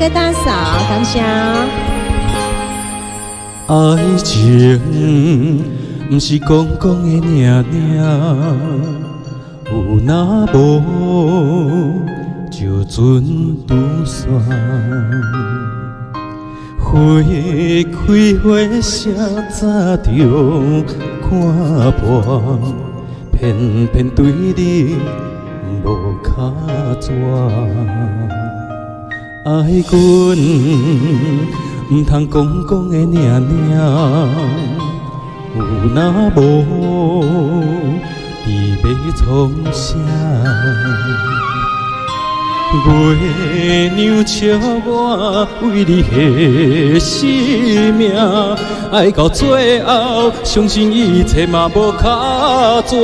哥大嫂，感谢。爱情不是讲讲的尔尔，有若无就准拄煞。花开花声早就看破，偏偏对你无卡纸。爱阮唔通讲讲的尔尔，有若无伫要创啥？月娘笑我为你牺牲命，爱到最后，相信一切嘛无卡纸。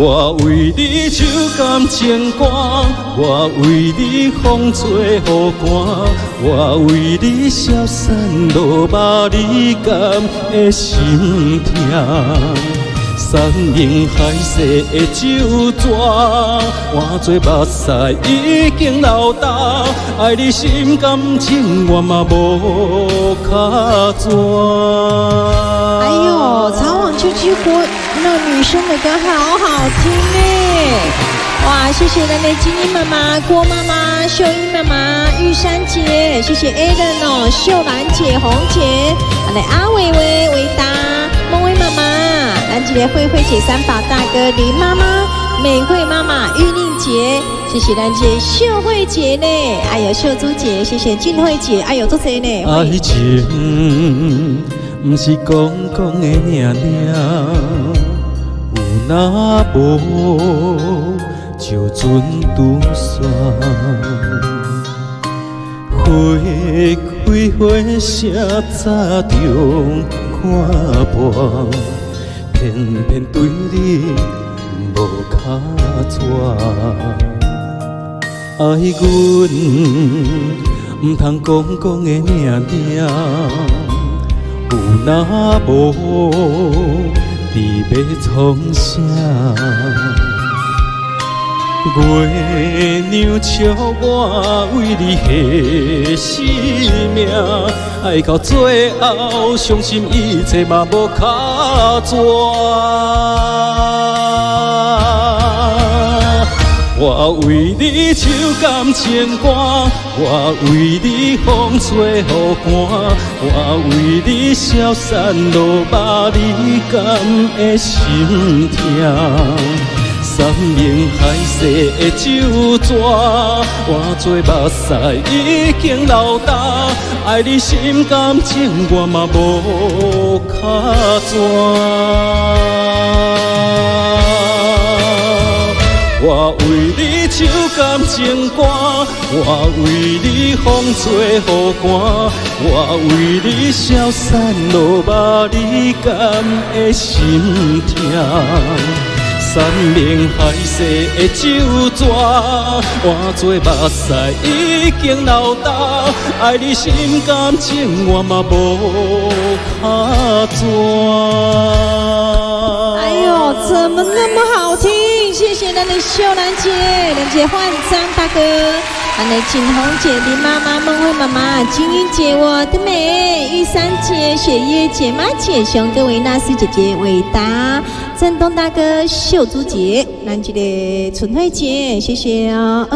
我为你手甘情歌，我为你风吹雨寒，我为你消散落寞，你甘会心痛？山盟海誓的酒泉，换做目屎已经流干，爱你心甘情愿嘛无卡纸。哎呦，曹网秋之国那女生的歌好好听哎！哇，谢谢咱的金英妈妈、郭妈妈、秀英妈妈、玉珊姐，谢谢 Alan 哦、秀兰姐、红姐，来阿伟伟、维达、孟薇妈妈，兰姐、慧慧姐、三宝大哥、林妈妈、美惠妈妈、玉令姐，谢谢兰姐、秀慧姐呢，哎呦秀珠姐，谢谢静慧姐，哎呦做谁呢？爱情不是讲讲的尔尔，有若无就准拄煞。花开花声早就看破，偏偏对你无卡纸。爱阮唔通讲讲的尔尔，有若无伫要创啥？月娘笑我为你牺牲命，爱到最后，相信一切嘛无卡纸。我为你手甘情歌，我为你风吹雨寒，我为你消散落寞，你甘会心痛？山盟海誓的酒泉，换做目屎已经流干，爱你心甘情愿嘛无卡纸。我为你手甘情歌，我为你风吹雨寒，我为你消散落寞，你甘会心痛？山盟海誓的酒泉，换做目屎已经流干，爱你心甘情愿嘛无卡纸。哎呦，怎么那么好听？谢谢咱的秀兰姐、兰姐焕章大哥，咱的景红姐、林妈妈、孟慧妈妈、金英姐、我的美、玉珊姐、雪叶姐、妈姐、熊哥、维纳斯姐姐、伟达、振东大哥、秀珠姐、兰姐的纯慧姐，谢谢哦。